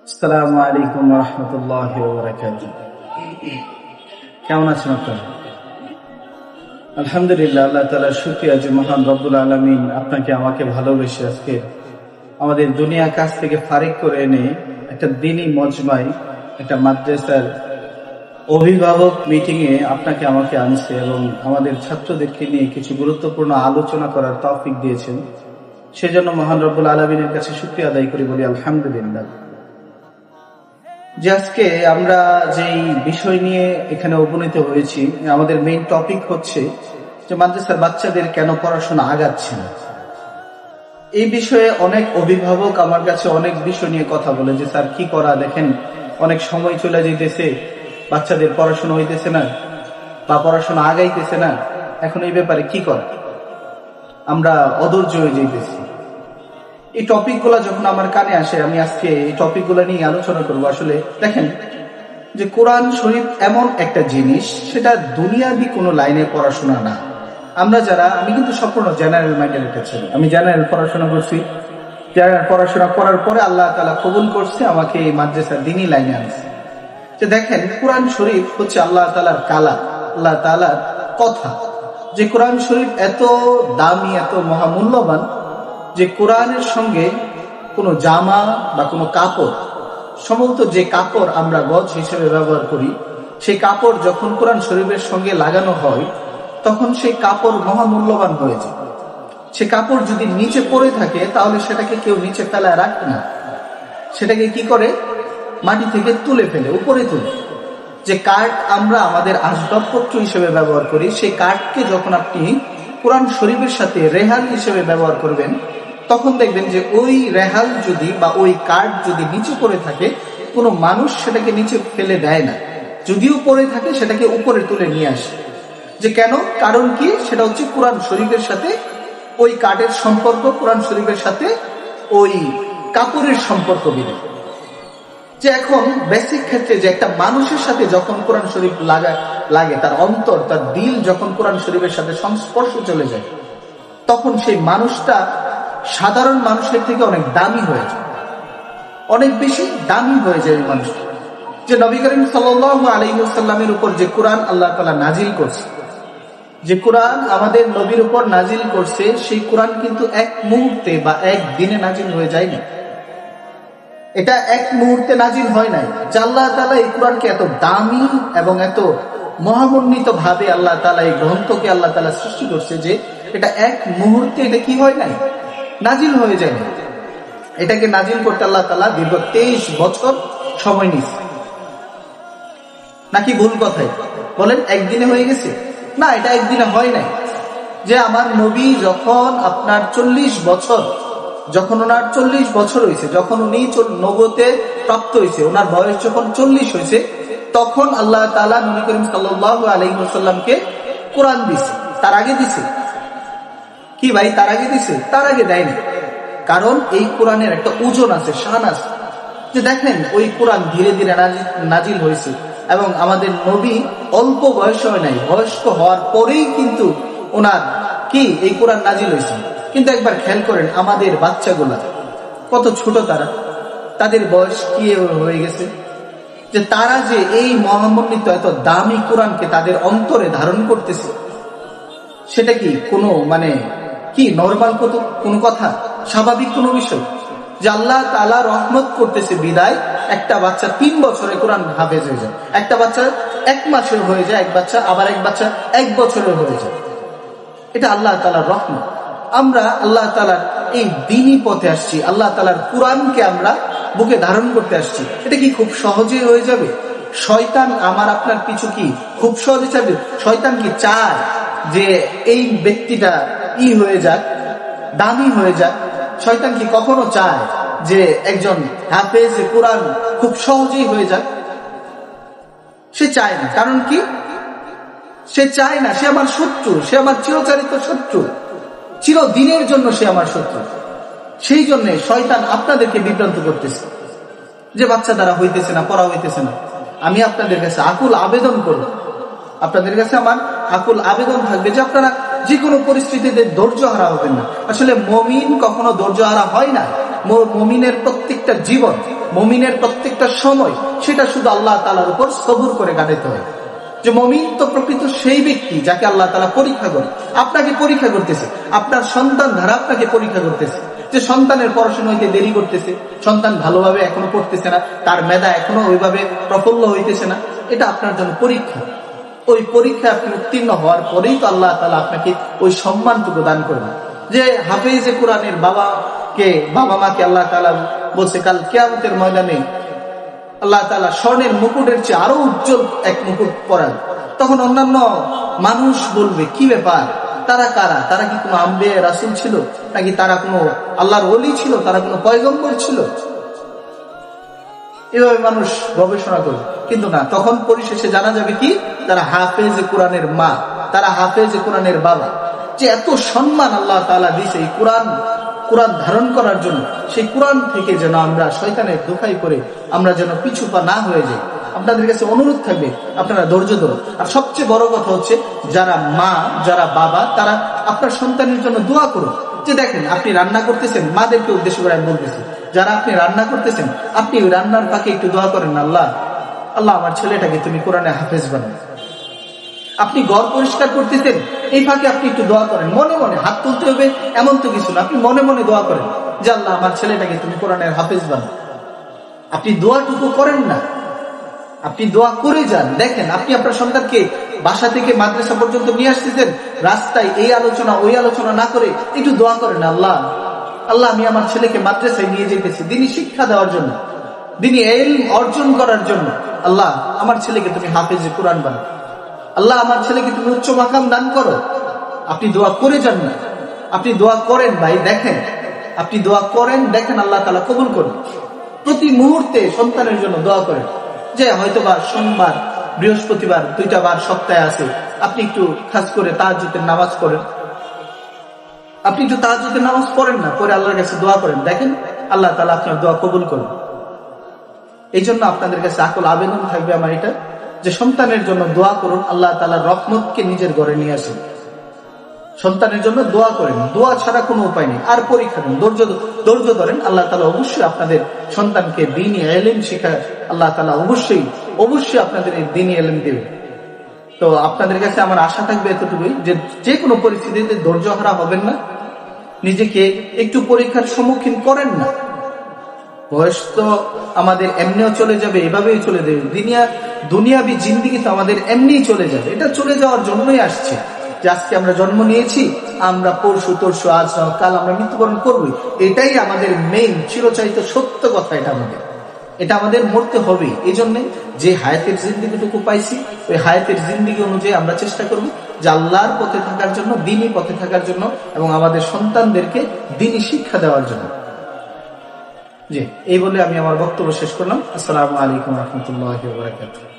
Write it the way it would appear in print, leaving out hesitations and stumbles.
আসসালামু আলাইকুম ওয়া রাহমাতুল্লাহি ওয়া বারাকাতুহু। কেমন আছেন আপনারা? আলহামদুলিল্লাহ, আল্লাহ তাআলার শুকরিয়া যে মহান রব্বুল আলামিন আপনাকে আমাকে ভালোবেসে আজকে আমাদের দুনিয়া কাজ থেকে ফারিক করে এনে একটা দ্বীনি মজমায়, একটা মাদ্রাসার অভিভাবক মিটিং এ আপনাকে আমাকে আনছে এবং আমাদের ছাত্রদেরকে নিয়ে কিছু গুরুত্বপূর্ণ আলোচনা করার তৌফিক দিয়েছেন। সেজন্য মহান রব্বুল আলামিনের কাছে শুকরিয়া আদায় করি, বলি আলহামদুলিল্লাহ। যে আজকে আমরা যেই বিষয় নিয়ে এখানে উপনীত হয়েছি, আমাদের মেইন টপিক হচ্ছে যে মাদ্রাসার বাচ্চাদের কেন পড়াশোনা আগাচ্ছে না। এই বিষয়ে অনেক অভিভাবক আমার কাছে অনেক বিষয় নিয়ে কথা বলে যে স্যার কি করা, দেখেন অনেক সময় চলে যেতেছে, বাচ্চাদের পড়াশোনা হইতেছে না বা পড়াশোনা আগাইতেছে না, এখন এই ব্যাপারে কি করা, আমরা অধৈর্য হয়ে যাইতেছি। এই টপিকগুলো যখন আমার কানে আসে, আমি আজকে এই টপিকগুলো নিয়ে আলোচনা করব। আসলে দেখেন যে কোরআন শরীফ এমন একটা জিনিস, সেটা দুনিয়াবি কোনো লাইনে পড়াশোনা না। আমরা যারা, আমি কিন্তু সম্পূর্ণ জেনারেল মাইন্ডের একটা ছেলে, আমি জেনারেল পড়াশোনা করছি। জেনারেল পড়াশোনা করার পরে আল্লাহ তাআলা কবুল করছে, আমাকে এই মাদ্রাসার দ্বীনি লাইনে আনছে। যে দেখেন কোরআন শরীফ হচ্ছে আল্লাহ তাআলার কালাম, আল্লাহ তাআলার কথা। যে কোরআন শরীফ এত দামি, এত মহামূল্যবান যে কোরআনের সঙ্গে কোনো জামা বা কোনো কাপড়, সম্ভবত যে কাপড় আমরা গজ হিসেবে ব্যবহার করি, সেই কাপড় যখন কোরআন শরীফের সঙ্গে লাগানো হয় তখন সেই কাপড় মহামূল্যবান হয়ে যায়। সে কাপড় যদি নিচে পড়ে থাকে তাহলে সেটাকে কেউ নিচে ফেলায় রাখে না, সেটাকে কি করে, মাটি থেকে তুলে ফেলে, উপরে তুলে। যে কাঠ আমরা আমাদের আসবাবপত্র হিসেবে ব্যবহার করি, সেই কাঠকে যখন আপনি কোরআন শরীফের সাথে রেহাল হিসেবে ব্যবহার করবেন, তখন দেখবেন যে ওই রেহাল যদি বা ওই কাঠ যদি নিচে পড়ে থাকে, কোনো মানুষ সেটাকে নিচে ফেলে দেয় না, যদিও পড়ে থাকে সেটাকে উপরে তুলে নিয়ে আসে। যে কেন, কারণ কি, সেটা হচ্ছে কোরআন শরীফের সাথে ওই কাঠের সম্পর্ক, কোরআন শরীফের সাথে ওই কাপড়ের সম্পর্ক বিধে। যে এখন বেসিক ক্ষেত্রে যে একটা মানুষের সাথে যখন কোরআন শরীফ লাগে, তার অন্তর, তার দিল যখন কোরআন শরীফের সাথে সংস্পর্শে চলে যায়, তখন সেই মানুষটা সাধারণ মানুষের থেকে অনেক দামি হয়ে যায়, অনেক বেশি দামি হয়ে যায় ওই মানুষটা। যে নবী করিম সাল্লাল্লাহু আলাইহি ওয়াসাল্লামের উপর যে কোরআন আল্লাহ তাআলা নাজিল করছে, যে কোরআন আমাদের নবীর উপর নাজিল করছে, সেই কোরআন কিন্তু এক মুহূর্তে বা এক দিনে নাজিল হয়ে যায় না। এটা এক মুহূর্তে নাজিল হয় নাই। যে আল্লাহ তাআলা এই কোরআনকে এত দামি এবং এত মহামণ্ডিত ভাবে আল্লাহ তাআলা এই গ্রন্থকে আল্লাহ তাআলা সৃষ্টি করছে, যে এটা এক মুহূর্তে এটা কি হয় নাই, নাজিল হয়ে যায় না। এটাকে নাজিল করতে আল্লাহ তাআলা দীর্ঘ 23 বছর সময় নিয়েছে। নাকি ভুল কথাই বলেন, একদিনে হয়ে গেছে? না, এটা একদিনে হয় নাই। যে আমার নবী যখন আপনার 40 বছর, যখন ওনার 40 বছর হয়েছে, যখন উনি নবুয়তে প্রাপ্ত হয়েছে, ওনার বয়স যখন 40 হয়েছে, তখন আল্লাহ তাআলা নবী করিম সাল্লাল্লাহু আলাইহি ওয়াসাল্লামকে কোরআন দিয়েছে। তার আগে দিছে কি ভাই? তার আগে দিছে? তার আগে দেয়নি। কারণ এই কোরআনের একটা ওজন আছে, শান আছে। যে দেখেন ওই কোরআন ধীরে ধীরে নাজিল হয়েছে এবং আমাদের নবী অল্প বয়স হয় নাই, বয়স্ক হওয়ার পরেই কিন্তু ওনার কি এই কোরআন নাজিল হয়েছে। কিন্তু একবার খেয়াল করেন, আমাদের বাচ্চাগুলা কত ছোট, তাদের বয়স কি হয়ে গেছে, যে তারা যে এই মহামণ্ডিত এত দামি কোরআনকে তাদের অন্তরে ধারণ করতেছে, সেটা কি কোনো কি নরমাল কোনো কথা, স্বাভাবিক কোনো বিষয়? যে আল্লাহ তাআলা রহমত করতেছে বিদায় একটা বাচ্চা 3 বছরে কোরআন হাফেজ হয়ে যায়, একটা বাচ্চা 1 মাসে হয়ে যায়, এক বাচ্চা আবার এক বাচ্চা 1 বছরে হয়ে যায়। এটা আল্লাহ তাআলার রহমত। আমরা আল্লাহ তাআলার এই দ্বীনি পথে আসছি, আল্লাহ তাআলার কোরআনকে আমরা বুকে ধারণ করতে আসছি। এটা কি খুব সহজে হয়ে যাবে? শয়তান আমার আপনার পিছু কি খুব সহজে যাবে? শয়তান কি চায় যে এই ব্যক্তিটা হয়ে যাক, দামি হয়ে যাক? শয়তান কি কখনো চায় যে একজন হাফেজ কোরআন খুব সহজেই হয়ে যাক? সে চায় না। কারণ কি? সে চায় না, সে আমার শত্রু, সে আমার চিরচারিত শত্রু, চিরদিনের জন্য সে আমার শত্রু। সেই জন্য শয়তান আপনাদেরকে বিভ্রান্ত করতেছে যে বাচ্চা দ্বারা হইতেছে না, পড়া হইতেছে না। আমি আপনাদের কাছে আকুল আবেদন করব, আপনাদের কাছে আমার আকুল আবেদন থাকবে যে আপনারা যে কোনো পরিস্থিতিতে ধৈর্য হারা হবেন না। আসলে মুমিন কখনো ধৈর্য হারা হয় না। মুমিনের প্রত্যেকটা জীবন মুমিনের প্রত্যেকটা সময় সেটা শুধু আল্লাহ তাআলার উপর সবুর করে কাটাতে হয়। যে মুমিন তো প্রকৃত সেই ব্যক্তি যাকে আল্লাহ তাআলা পরীক্ষা করে। আপনাকে পরীক্ষা করতেছে, আপনার সন্তান ধারা আপনাকে পরীক্ষা করতেছে, যে সন্তানের পড়াশোনা হইতে দেরি করতেছে, সন্তান ভালোভাবে এখনো পড়তেছে না, তার মেধা এখনো ওইভাবে প্রফুল্ল হইতেছে না, এটা আপনার জন্য পরীক্ষা। ওই পরীক্ষায় আপনি উত্তীর্ণ হওয়ার পরেই তো আল্লাহ তাআলা আপনাকে ওই সম্মানটুকু দান করবেন। যে হাফেজে কোরআনের বাবা মাকে আল্লাহ তাআলা বলছে কাল কিয়ামতের ময়দানে আল্লাহ তাআলা স্বর্ণের মুকুটের চেয়ে আরো উজ্জ্বল এক মুকুট পরান। তখন অন্যান্য মানুষ বলবে কি ব্যাপার, তারা কারা? তারা কি কোনো আম্বিয়া রাসূল ছিল, নাকি তারা কোনো আল্লাহর ওলি ছিল, তারা কোনো পয়গম্বর ছিল? এভাবে মানুষ গবেষণা করবে, কিন্তু না, তখন পরিশেষে জানা যাবে কি তারা হাফেজে কোরআনের মা, তারা হাফেজে কোরআনের বাবা। যে এত সম্মান আল্লাহ তাআলা দিয়েছে এই কোরআন ধারণ করার জন্য, সেই কোরআন থেকে যেন আমরা শয়তানের দোহাই করে আমরা যেন পিছু পা না হয়ে যাই। আপনাদের কাছে অনুরোধ থাকবে আপনারা ধৈর্য ধরুন। আর সবচেয়ে বড় কথা হচ্ছে যারা মা, যারা বাবা, তারা আপনার সন্তানের জন্য দোয়া করুন। যে দেখেন আপনি রান্না করতেছেন, মাদেরকে উদ্দেশ্য করে আমি বলতেছি, যারা আপনি রান্না করতেছেন, আপনি ওই রান্নার ফাঁকে একটু দোয়া করেন, আল্লাহ আমার ছেলেটাকে তুমি কোরআনে হাফেজ বানাও। আপনি ঘর পরিষ্কার করতেছেন, এই ফাঁকে আপনি একটু দোয়া করেন, মনে মনে, হাত তুলতে হবে এমন তো কিছু না, আপনি মনে মনে দোয়া করেন যে আল্লাহ আমার ছেলেটাকে তুমি কোরআনের হাফেজ বানাও। আপনি দোয়াটুকু করেন না, আপনি দোয়া করে যান। দেখেন আপনি আপনার সন্তানকে বাসা থেকে মাদ্রাসা পর্যন্ত নিয়ে আসতেছেন, রাস্তায় এই আলোচনা ওই আলোচনা না করে একটু দোয়া করেন, আল্লাহ আমি আমার ছেলেকে মাদ্রাসায় নিয়ে যেতেছি দ্বীনি শিক্ষা দেওয়ার জন্য, দ্বীনি ইলম অর্জন করার জন্য। আল্লাহ আমার ছেলেকে তুমি হাফেজে কোরআন বানাও, আল্লাহ আমার ছেলেকে তুমি উচ্চ মাকাম দান করো। আপনি দোয়া করে যান না, আপনি দোয়া করেন ভাই, দেখেন আপনি দোয়া করেন, দেখেন আল্লাহ তাআলা কবুল করুন। প্রতি মুহূর্তে সন্তানের জন্য দোয়া করেন। যে হয়তোবা সোমবার, বৃহস্পতিবার 2টা বার সপ্তাহে আছে, আপনি একটু খাস করে তাহাজ্জুদের নামাজ পড়েন, আপনি একটু তাহাজ্জুদের নামাজ পড়েন না, পরে আল্লাহর কাছে দোয়া করেন, দেখেন আল্লাহ তাআলা আপনার দোয়া কবুল করুন। এই জন্য আপনাদের কাছে আকুল আবেদন থাকবে আমার এটা, যে সন্তানের জন্য দোয়া করুন, আল্লাহ তাআলার রহমতকে নিজের ঘরে নিয়ে আসেন। সন্তানের জন্য দোয়া করেন, দোয়া ছাড়া কোনো উপায় নেই। আর পরীক্ষা দেন, ধৈর্য ধরেন, আল্লাহ তাআলা অবশ্যই আপনাদের সন্তানকে দ্বীনি ইলম শিখায়, আল্লাহ তাআলা অবশ্যই আপনাদের এই দ্বীনি ইলম দেবে। তো আপনাদের কাছে আমার আশা থাকবে এতটুকুই, যে কোনো পরিস্থিতিতে ধৈর্য হারা হবেন না, নিজেকে একটু পরীক্ষার সম্মুখীন করেন না। বয়স তো আমাদের এমনিও চলে যাবে, এভাবেই চলে যাবে, দুনিয়াবি জিন্দেগি তো আমাদের এমনিই চলে যাবে। এটা চলে যাওয়ার জন্যই আসছে, যে আজকে আমরা জন্ম নিয়েছি, আমরা পরশু তরশু আজ কাল আমরা মৃত্যুবরণ করবই। এটাই আমাদের মেইন চিরচারিত সত্য কথা। এটা আমাদের মরতে হবে। এই জন্য যে হায়াতের জিন্দেগিটুকু পাইছি, ওই হায়াতের জিন্দেগি অনুযায়ী আমরা চেষ্টা করব যে আল্লাহর পথে থাকার জন্য, দ্বীনি পথে থাকার জন্য, এবং আমাদের সন্তানদেরকে দ্বীনি শিক্ষা দেওয়ার জন্য। জি, এই বলে আমি আমার বক্তব্য শেষ করলাম। আসসালামু আলাইকুম ওয়া রাহমাতুল্লাহি ওয়া বারাকাতুহু।